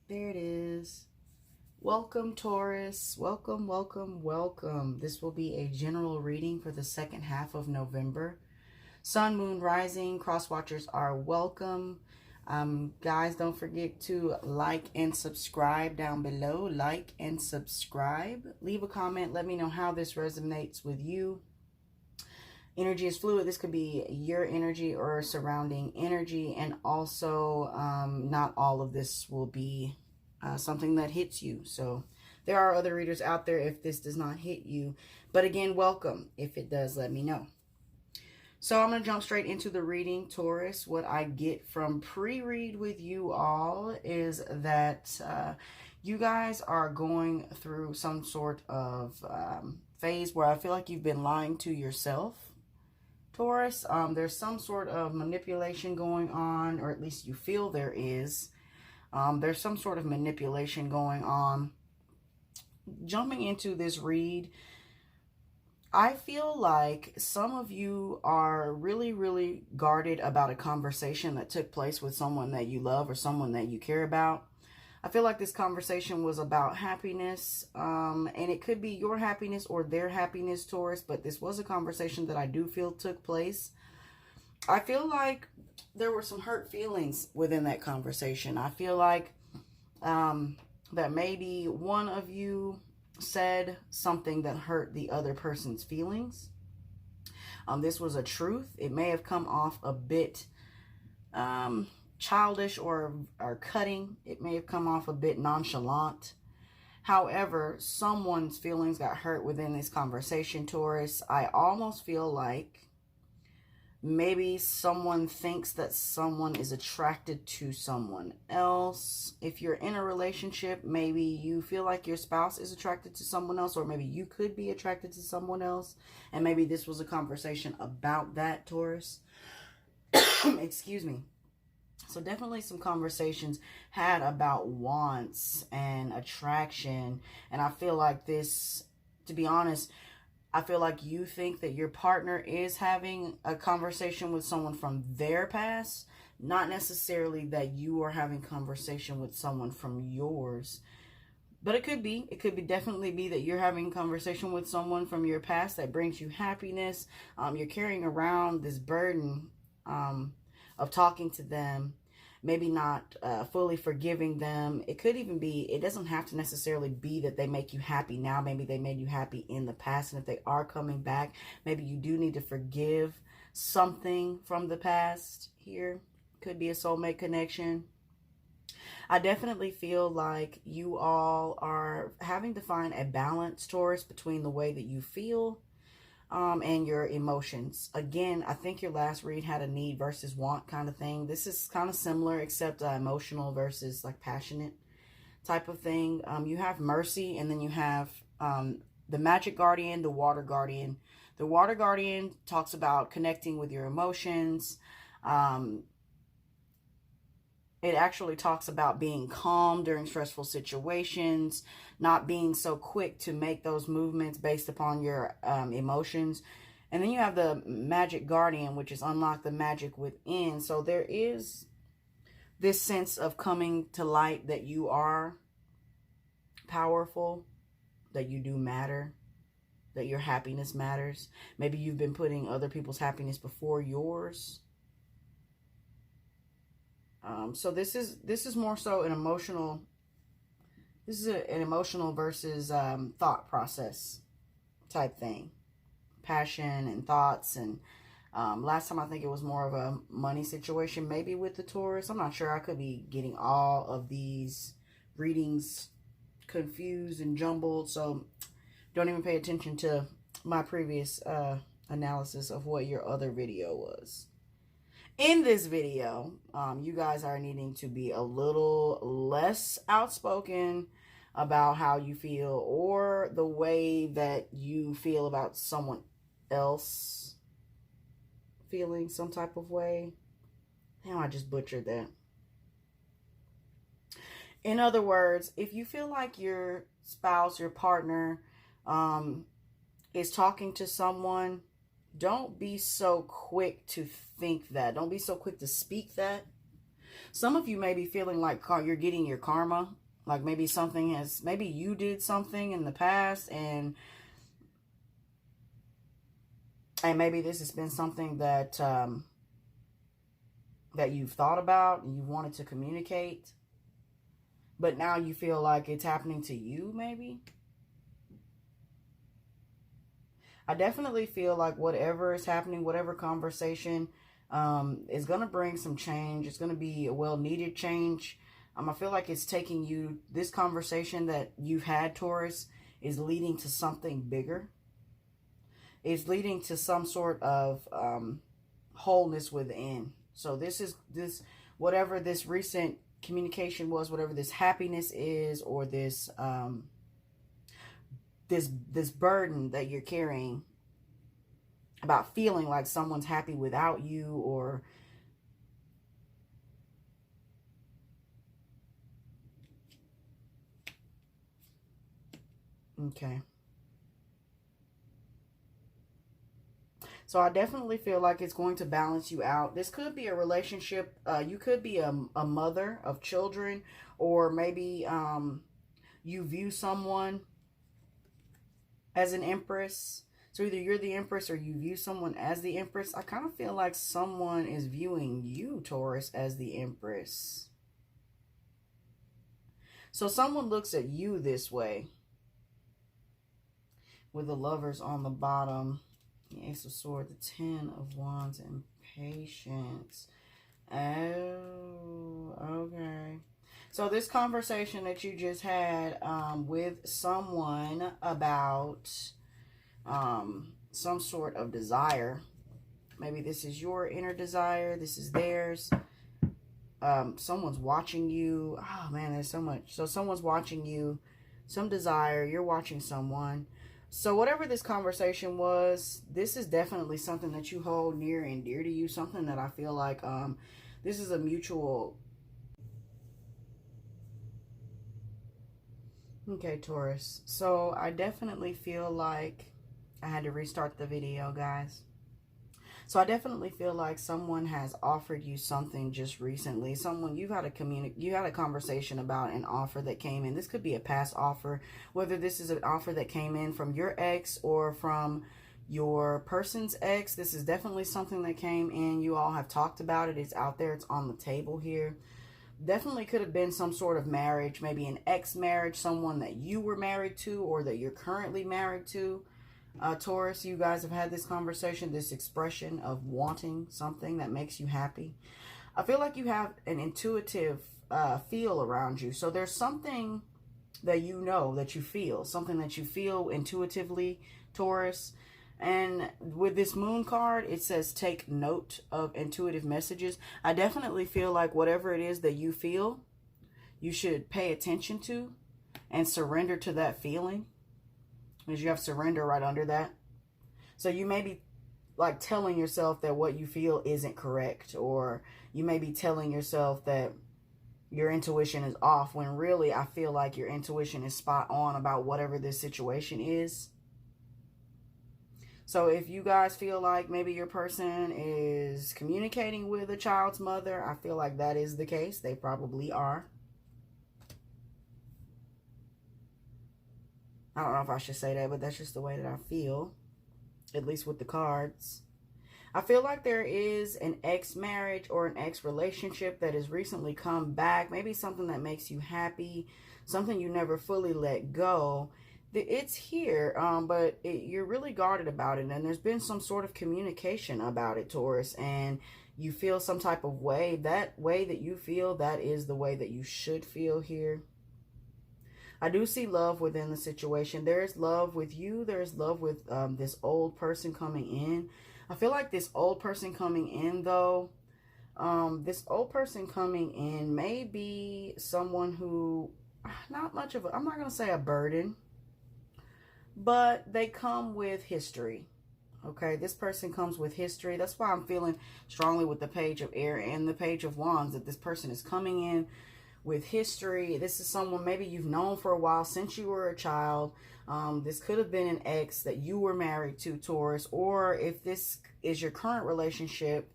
There it is. Welcome, Taurus. Welcome, welcome, welcome. This will be a general reading for the second half of November. Sun, Moon, Rising, cross watchers are welcome. Guys, don't forget to like and subscribe down below. Like and subscribe. Leave a comment. Let me know how this resonates with you. Energy is fluid. This could be your energy or surrounding energy. And also, not all of this will be something that hits you. So there are other readers out there if this does not hit you. But again, welcome. If it does, let me know. So I'm going to jump straight into the reading, Taurus. What I get from pre-read with you all is that you guys are going through some sort of phase where I feel like you've been lying to yourself, Taurus. There's some sort of manipulation going on, or at least you feel there is. There's some sort of manipulation going on. Jumping into this read, I feel like some of you are really, really guarded about a conversation that took place with someone that you love or someone that you care about. I feel like this conversation was about happiness, and it could be your happiness or their happiness, Taurus, but this was a conversation that I do feel took place. I feel like there were some hurt feelings within that conversation. I feel like that maybe one of you said something that hurt the other person's feelings. This was a truth. It may have come off a bit childish or cutting. It may have come off a bit nonchalant. However, someone's feelings got hurt within this conversation, Taurus. I almost feel like maybe someone thinks that someone is attracted to someone else. If you're in a relationship, maybe you feel like your spouse is attracted to someone else, or maybe you could be attracted to someone else. And maybe this was a conversation about that, Taurus. Excuse me. So definitely some conversations had about wants and attraction. And I feel like this, to be honest, I feel like you think that your partner is having a conversation with someone from their past, not necessarily that you are having conversation with someone from yours. But it could be definitely be that you're having conversation with someone from your past that brings you happiness. You're carrying around this burden of talking to them, maybe not fully forgiving them. It could even be, it doesn't have to necessarily be that they make you happy now. Maybe they made you happy in the past. And if they are coming back, maybe you do need to forgive something from the past here. Could be a soulmate connection. I definitely feel like you all are having to find a balance, Taurus, between the way that you feel and your emotions. Again, I think your last read had a need versus want kind of thing. This is kind of similar, except emotional versus like passionate type of thing. You have mercy, and then you have the magic guardian, the water guardian. The water guardian talks about connecting with your emotions. It actually talks about being calm during stressful situations, not being so quick to make those movements based upon your emotions. And then you have the magic guardian, which is unlock the magic within. So there is this sense of coming to light that you are powerful, that you do matter, that your happiness matters. Maybe you've been putting other people's happiness before yours. So this is more so an emotional. This is an emotional versus thought process type thing, passion and thoughts. And last time I think it was more of a money situation, maybe with the Taurus. I'm not sure. I could be getting all of these readings confused and jumbled. So don't even pay attention to my previous analysis of what your other video was. In this video, you guys are needing to be a little less outspoken about how you feel or the way that you feel about someone else feeling some type of way. Damn, I just butchered that. In other words, if you feel like your spouse, your partner, is talking to someone, don't be so quick to think that. Don't be so quick to speak that. Some of you may be feeling like you're getting your karma. Like maybe maybe you did something in the past, and maybe this has been something that that you've thought about and you wanted to communicate, but now you feel like it's happening to you, maybe. I definitely feel like whatever is happening, whatever conversation is going to bring some change. It's going to be a well-needed change. I feel like it's taking you, this conversation that you've had, Taurus, is leading to something bigger. It's leading to some sort of wholeness within. So whatever this recent communication was, whatever this happiness is, or this this burden that you're carrying about feeling like someone's happy without you, or okay. So I definitely feel like it's going to balance you out. This could be a relationship. You could be a mother of children, or maybe you view someone as an empress. So either you're the empress or you view someone as the empress. I kind of feel like someone is viewing you, Taurus, as the empress. So someone looks at you this way, with the Lovers on the bottom, the Ace of Swords, the Ten of Wands, and Patience. Oh, okay. So this conversation that you just had with someone about some sort of desire. Maybe this is your inner desire. This is theirs. Someone's watching you. Oh, man, there's so much. So someone's watching you. Some desire. You're watching someone. So whatever this conversation was, this is definitely something that you hold near and dear to you. Something that I feel like this is a mutual... Okay, Taurus. So I definitely feel like I had to restart the video, guys. So I definitely feel like someone has offered you something just recently. Someone you had a conversation about an offer that came in. This could be a past offer, whether this is an offer that came in from your ex or from your person's ex. This is definitely something that came in. You all have talked about it. It's out there. It's on the table here. Definitely could have been some sort of marriage, maybe an ex-marriage, someone that you were married to or that you're currently married to. Taurus, you guys have had this conversation, this expression of wanting something that makes you happy. I feel like you have an intuitive feel around you. So there's something that you know, that you feel, something that you feel intuitively, Taurus. And with this moon card, it says take note of intuitive messages. I definitely feel like whatever it is that you feel, you should pay attention to and surrender to that feeling. Because you have surrender right under that. So you may be like telling yourself that what you feel isn't correct, or you may be telling yourself that your intuition is off, when really I feel like your intuition is spot on about whatever this situation is. So if you guys feel like maybe your person is communicating with a child's mother, I feel like that is the case. They probably are. I don't know if I should say that, but that's just the way that I feel, at least with the cards. I feel like there is an ex-marriage or an ex-relationship that has recently come back. Maybe something that makes you happy, something you never fully let go. It's here, but you're really guarded about it. And there's been some sort of communication about it, Taurus. And you feel some type of way. That way that you feel, that is the way that you should feel here. I do see love within the situation. There is love with you. There is love with this old person coming in. I feel like this old person coming in, though, this old person coming in may be someone who, not much of a, I'm not going to say a burden, but they come with history. Okay, this person comes with history. That's why I'm feeling strongly with the Page of Air and the Page of Wands, that this person is coming in with history. This is someone maybe you've known for a while, since you were a child. This could have been an ex that you were married to, Taurus. Or if this is your current relationship,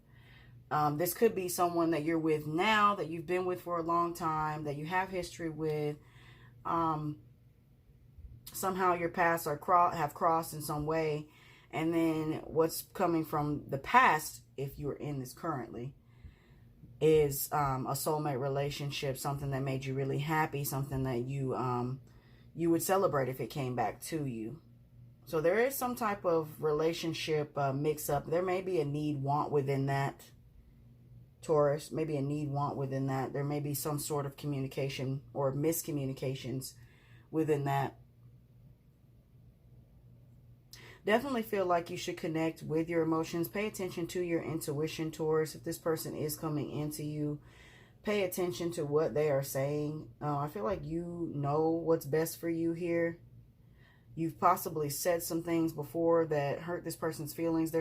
This could be someone that you're with now, that you've been with for a long time, that you have history with. Somehow your paths have crossed in some way. And then what's coming from the past, if you're in this currently, is a soulmate relationship, something that made you really happy, something that you would celebrate if it came back to you. So there is some type of relationship mix-up. There may be a need-want within that, Taurus. Maybe a need-want within that. There may be some sort of communication or miscommunications within that. Definitely feel like you should connect with your emotions. Pay attention to your intuition, Taurus. If this person is coming into you, pay attention to what they are saying. I feel like you know what's best for you here. You've possibly said some things before that hurt this person's feelings.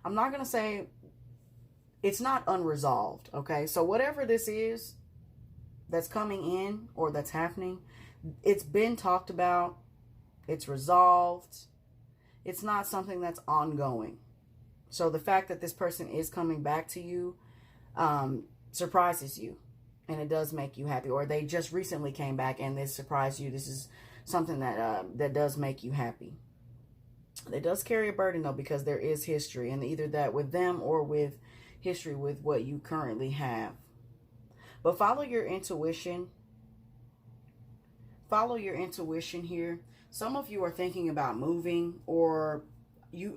I'm not going to say it's not unresolved, okay? So whatever this is that's coming in or that's happening, it's been talked about. It's resolved. It's not something that's ongoing. So the fact that this person is coming back to you surprises you. And it does make you happy. Or they just recently came back and this surprised you. This is something that does make you happy. It does carry a burden, though, because there is history. And either that with them or with history with what you currently have. But follow your intuition. Follow your intuition here. Some of you are thinking about moving, or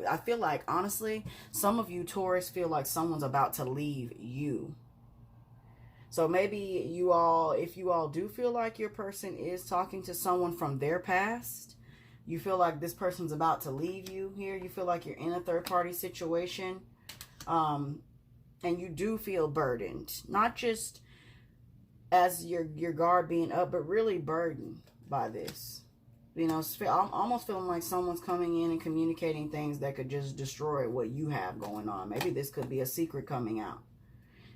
I feel like, honestly, some of you, Taurus, feel like someone's about to leave you. So maybe you all, if you all do feel like your person is talking to someone from their past, you feel like this person's about to leave you here. You feel like you're in a third-party situation, and you do feel burdened. Not just as your guard being up, but really burdened by this. You know, I'm almost feeling like someone's coming in and communicating things that could just destroy what you have going on. Maybe this could be a secret coming out.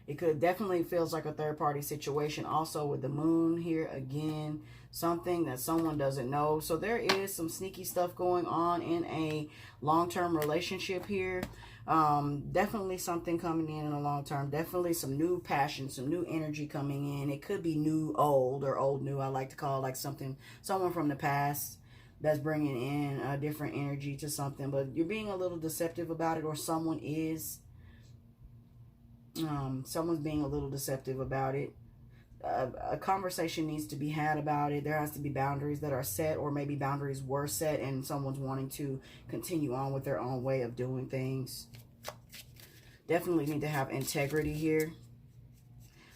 It could definitely feels like a third-party situation. Also with the moon here again, something that someone doesn't know. So there is some sneaky stuff going on in a long-term relationship here. Definitely something coming in a long term. Definitely some new passion, some new energy coming in. It could be new old, or old new. I like to call it like someone from the past that's bringing in a different energy to something. But you're being a little deceptive about it, or someone is. Someone's being a little deceptive about it. A conversation needs to be had about it. There has to be boundaries that are set, or maybe boundaries were set and someone's wanting to continue on with their own way of doing things. Definitely need to have integrity here.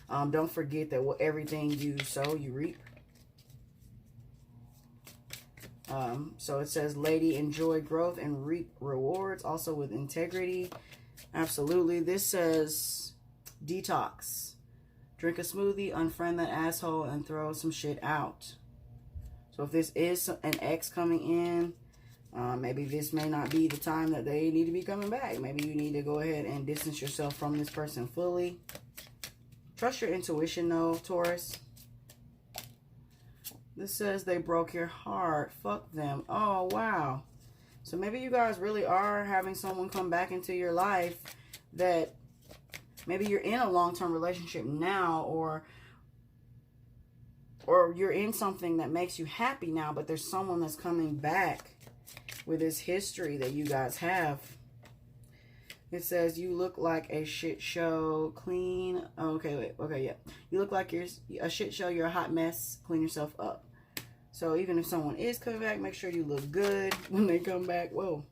Don't forget that everything you sow, you reap. So it says, lady, enjoy growth and reap rewards. Also with integrity. Absolutely. This says, detox. Drink a smoothie, unfriend that asshole, and throw some shit out. So if this is an ex coming in, maybe this may not be the time that they need to be coming back. Maybe you need to go ahead and distance yourself from this person fully. Trust your intuition, though, Taurus. This says they broke your heart. Fuck them. Oh, wow. So maybe you guys really are having someone come back into your life that maybe you're in a long-term relationship now, or you're in something that makes you happy now, but there's someone that's coming back with this history that you guys have. It says, you look like a shit show. Clean. Okay, wait. Okay, yeah. You look like you're a shit show. You're a hot mess. Clean yourself up. So even if someone is coming back, make sure you look good when they come back. Whoa.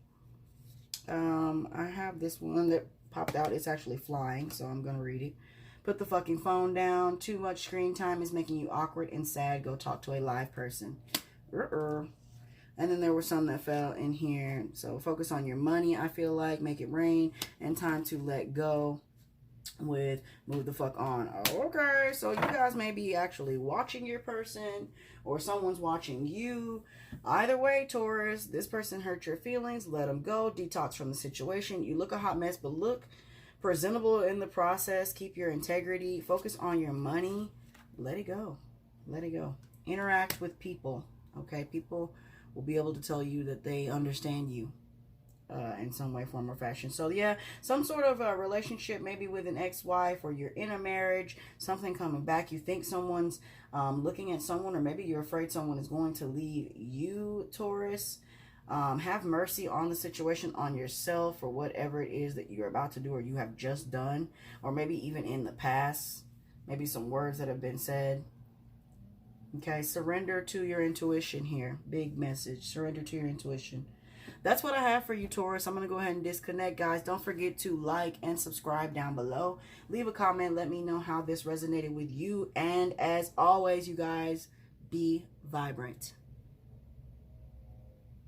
I have this one that popped out. It's actually flying, so I'm going to read it. Put the fucking phone down. Too much screen time is making you awkward and sad. Go talk to a live person. And then there were some that fell in here. So focus on your money, I feel like. Make it rain. And time to let go with move the fuck on. Okay, so you guys may be actually watching your person, or someone's watching you. Either way, Taurus, this person hurt your feelings. Let them go. Detox from the situation. You look a hot mess, but look presentable in the process. Keep your integrity. Focus on your money. Let it go. Let it go. Interact with people. Okay, people will be able to tell you that they understand you. in some way, form, or fashion. So yeah, some sort of a relationship, maybe with an ex-wife, or you're in a marriage, something coming back. You think someone's looking at someone, or maybe you're afraid someone is going to leave you, Taurus. Have mercy on the situation, on yourself, for whatever it is that you're about to do or you have just done, or maybe even in the past. Maybe some words that have been said. Okay, surrender to your intuition here. Big message. Surrender to your intuition. That's what I have for you, Taurus. I'm going to go ahead and disconnect, guys. Don't forget to like and subscribe down below. Leave a comment. Let me know how this resonated with you. And as always, you guys, be vibrant.